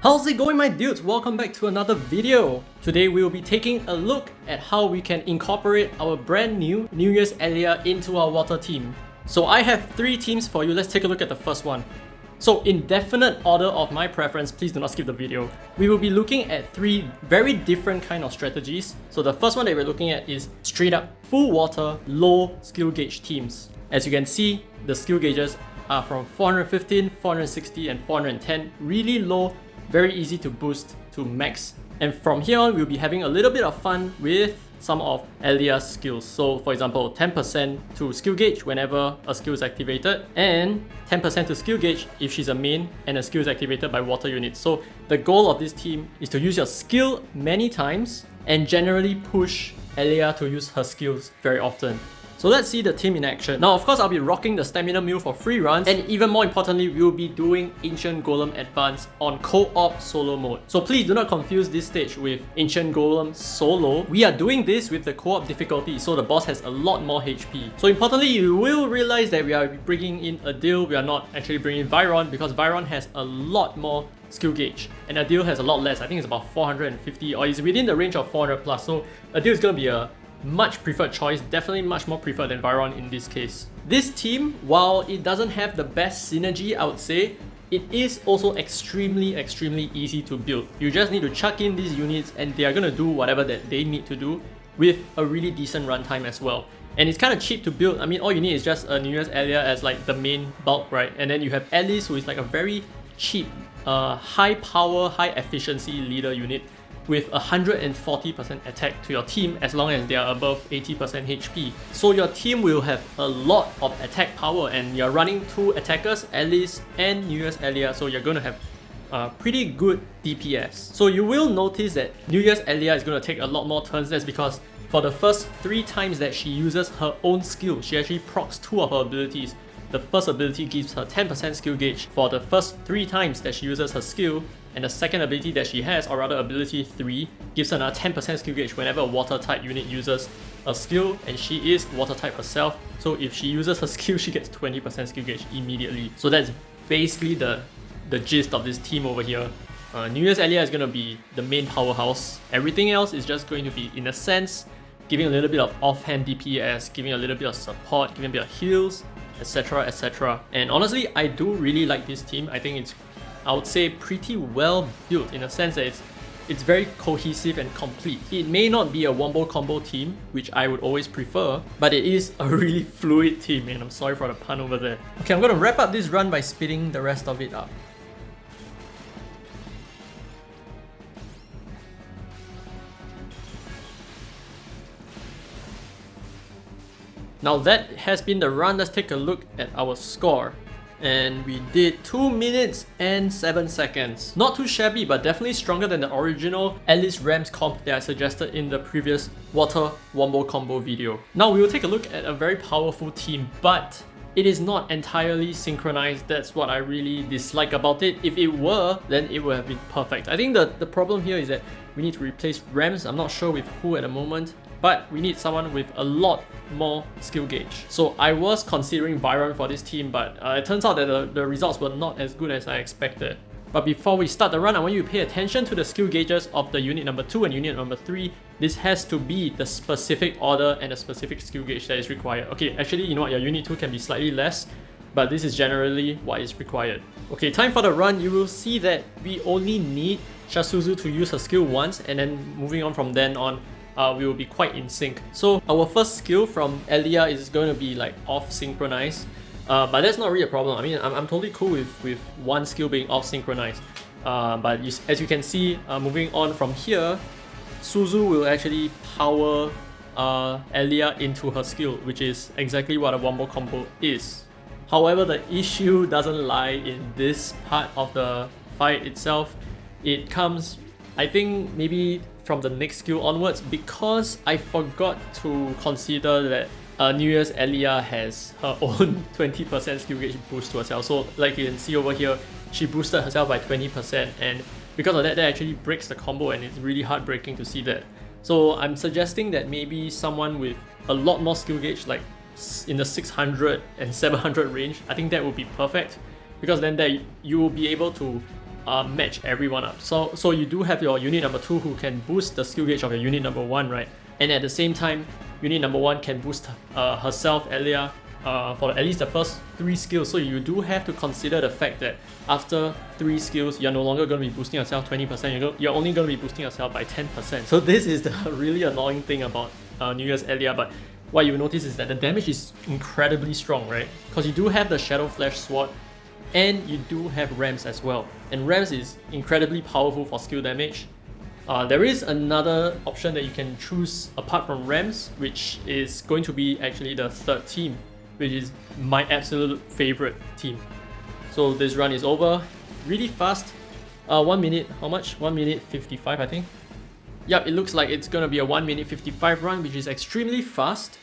How's it going, my dudes? Welcome back to another video. Today we will be taking a look at how we can incorporate our brand new New Year's Ellya into our water team. So I have 3 teams for you. Let's take a look at the first one. So in definite order of my preference, please do not skip the video. We will be looking at 3 very different kind of strategies. So the first one that we're looking at is straight up full water, low skill gauge teams. As you can see, the skill gauges are from 415, 460 and 410, really low, very easy to boost to max. And from here on, we'll be having a little bit of fun with some of Ellya's skills. So for example, 10% to skill gauge whenever a skill is activated, and 10% to skill gauge if she's a main and a skill is activated by water units. So the goal of this team is to use your skill many times and generally push Ellya to use her skills very often. So let's see the team in action. Now, of course, I'll be rocking the stamina meal for free runs, and even more importantly, we'll be doing Ancient Golem Advance on co-op solo mode. So please do not confuse this stage with Ancient Golem solo. We are doing this with the co-op difficulty, so the boss has a lot more HP. So importantly, you will realize that we are bringing in Adil. We are not actually bringing Viron, because Viron has a lot more skill gauge and Adil has a lot less. I think it's about 450, or is within the range of 400 plus. So Adil is going to be a much preferred choice, definitely much more preferred than Viron in this case. This team, while it doesn't have the best synergy, I would say, it is also extremely easy to build. You just need to chuck in these units and they are gonna do whatever that they need to do with a really decent runtime as well. And it's kind of cheap to build. I mean, all you need is just a New Year's Ellya as like the main bulk, right? And then you have Alice, who is like a very cheap, high power, high efficiency leader unit with 140% attack to your team as long as they are above 80% HP. So your team will have a lot of attack power, and you're running 2 attackers, Alice and New Year's Ellya, so you're going to have pretty good DPS. So you will notice that New Year's Ellya is going to take a lot more turns. That's because for the first 3 times that she uses her own skill, she actually procs 2 of her abilities. The first ability gives her 10% skill gauge for the first 3 times that she uses her skill, and the second ability that she has, or rather ability 3, gives her another 10% skill gauge whenever a water type unit uses a skill, and she is water type herself. So if she uses her skill, she gets 20% skill gauge immediately. So that's basically the gist of this team over here. New Year's Ellya is going to be the main powerhouse. Everything else is just going to be, in a sense, giving a little bit of offhand DPS, giving a little bit of support, giving a bit of heals, etc, etc. And honestly, I do really like this team. I think it's, I would say, pretty well built in a sense that it's very cohesive and complete. It may not be a wombo combo team, which I would always prefer, but it is a really fluid team, and I'm sorry for the pun over there. Okay, I'm gonna wrap up this run by speeding the rest of it up. Now that has been the run. Let's take a look at our score. And we did 2 minutes and 7 seconds. Not too shabby, but definitely stronger than the original Alice Rams comp that I suggested in the previous water wombo combo video. Now we will take a look at a very powerful team, but it is not entirely synchronized. That's what I really dislike about it. If it were, then it would have been perfect. I think the problem here is that we need to replace Rams. I'm not sure with who at the moment, but we need someone with a lot more skill gauge. So I was considering Viron for this team, but it turns out that the results were not as good as I expected. But before we start the run, I want you to pay attention to the skill gauges of the unit number 2 and unit number 3. This has to be the specific order and the specific skill gauge that is required. Okay, actually, you know what, your unit 2 can be slightly less, but this is generally what is required. Okay, time for the run. You will see that we only need Shasuzu to use her skill once, and then moving on from then on, we will be quite in sync. So our first skill from Ellya is going to be like off synchronized, but that's not really a problem. I mean, I'm totally cool with one skill being off synchronized. But as you can see, moving on from here, Suzu will actually power Ellya into her skill, which is exactly what a wombo combo is. However, the issue doesn't lie in this part of the fight itself. It comes, I think, maybe from the next skill onwards, because I forgot to consider that New Year's Ellya has her own 20% skill gauge boost to herself. So like you can see over here, she boosted herself by 20%, and because of that, that actually breaks the combo, and it's really heartbreaking to see that. So I'm suggesting that maybe someone with a lot more skill gauge, like in the 600 and 700 range, I think that would be perfect, because then you will be able to match everyone up. So you do have your unit number 2 who can boost the skill gauge of your unit number 1, right? And at the same time, unit number 1 can boost herself, Ellya, for at least the first 3 skills. So you do have to consider the fact that after 3 skills, you're no longer going to be boosting yourself 20%, you're only going to be boosting yourself by 10%. So this is the really annoying thing about New Year's Ellya, but what you notice is that the damage is incredibly strong, right? Because you do have the Shadow Flash Sword, and you do have Rams as well. And Rams is incredibly powerful for skill damage. There is another option that you can choose apart from Rams, which is going to be actually the third team, which is my absolute favorite team. So this run is over really fast. 1 minute, how much? 1 minute 55, I think. Yep, it looks like it's gonna be a 1 minute 55 run, which is extremely fast.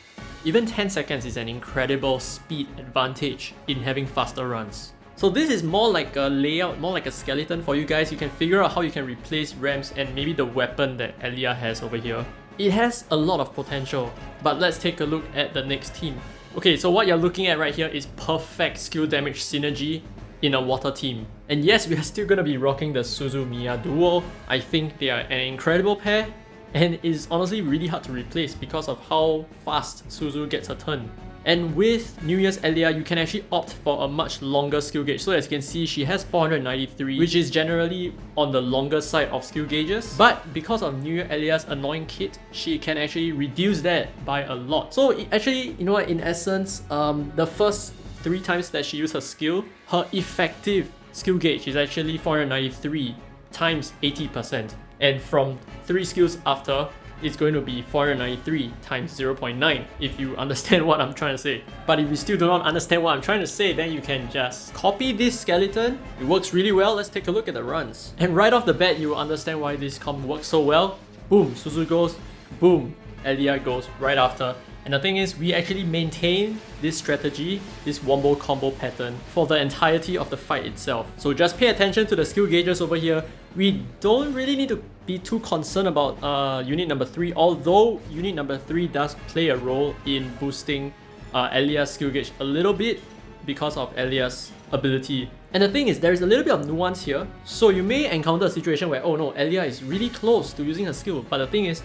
Even 10 seconds is an incredible speed advantage in having faster runs. So this is more like a layout, more like a skeleton for you guys. You can figure out how you can replace Rams and maybe the weapon that Ellya has over here. It has a lot of potential, but let's take a look at the next team. Okay, so what you're looking at right here is perfect skill damage synergy in a water team. And yes, we are still gonna be rocking the Suzu-Miya duo. I think they are an incredible pair, and it's honestly really hard to replace because of how fast Suzu gets her turn. And with New Year's Ellya, you can actually opt for a much longer skill gauge. So as you can see, she has 493, which is generally on the longer side of skill gauges. But because of New Year Ellya's annoying kit, she can actually reduce that by a lot. So actually, you know what, in essence, the first 3 times that she used her skill, her effective skill gauge is actually 493 times 80%. And from 3 skills after, it's going to be 493 times 0.9, if you understand what I'm trying to say. But if you still do not understand what I'm trying to say, then you can just copy this skeleton. It works really well. Let's take a look at the runs. And right off the bat, you will understand why this comp works so well. Boom, Suzu goes, boom, Ellya goes right after. And the thing is, we actually maintain this strategy, this wombo combo pattern, for the entirety of the fight itself. So just pay attention to the skill gauges over here. We don't really need to be too concerned about unit number 3, although unit number 3 does play a role in boosting Ellya's skill gauge a little bit because of Ellya's ability. And the thing is, there is a little bit of nuance here. So you may encounter a situation where, oh no, Ellya is really close to using her skill, but the thing is,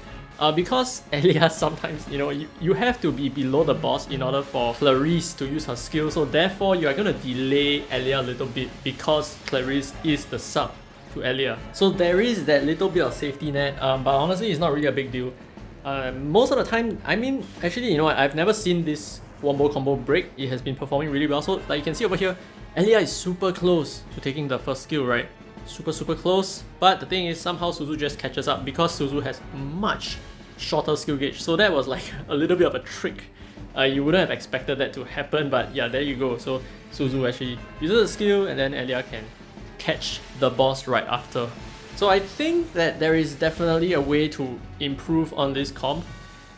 because Ellya sometimes, you know, you have to be below the boss in order for Clarice to use her skill, so therefore you are going to delay Ellya a little bit because Clarice is the sub to Ellya. So there is that little bit of safety net, but honestly it's not really a big deal. Most of the time, I mean, actually, you know what, I've never seen this wombo combo break. It has been performing really well. So like you can see over here, Ellya is super close to taking the first skill, right? Super close, but the thing is, somehow Suzu just catches up because Suzu has much shorter skill gauge. So that was like a little bit of a trick. You wouldn't have expected that to happen, but yeah, there you go. So Suzu actually uses the skill and then Ellya can catch the boss right after. So I think that there is definitely a way to improve on this comp.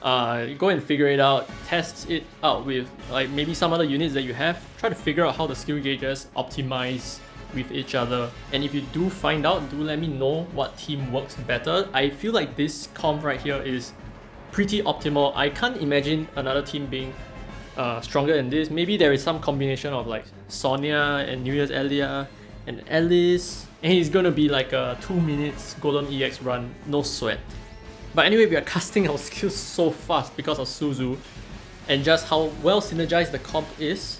Go and figure it out, test it out with like maybe some other units that you have. Try to figure out how the skill gauges optimize with each other, and if you do find out, do let me know what team works better. I feel like this comp right here is pretty optimal. I can't imagine another team being stronger than this. Maybe there is some combination of like Sonya and New Year's Ellya and Alice, and it's gonna be like a 2 minutes golden EX run, no sweat. But anyway, we are casting our skills so fast because of Suzu and just how well synergized the comp is.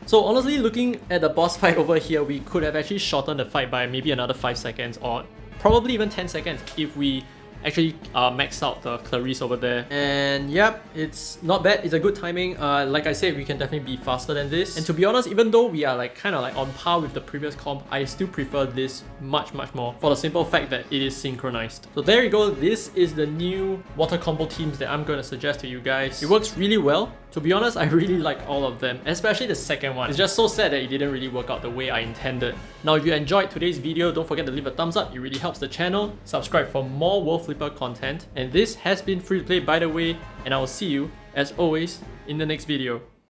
So honestly, looking at the boss fight over here, we could have actually shortened the fight by maybe another 5 seconds or probably even 10 seconds if we actually max out the Clarice over there. And yep, it's not bad, it's a good timing. Like I said, we can definitely be faster than this. And to be honest, even though we are like kind of like on par with the previous comp, I still prefer this much more for the simple fact that it is synchronized. So there you go, this is the new water combo teams that I'm going to suggest to you guys. It works really well. To be honest, I really like all of them, especially the second one. It's just so sad that it didn't really work out the way I intended. Now, if you enjoyed today's video, don't forget to leave a thumbs up. It really helps the channel. Subscribe for more World Flipper content. And this has been Free to Play, by the way, and I will see you, as always, in the next video.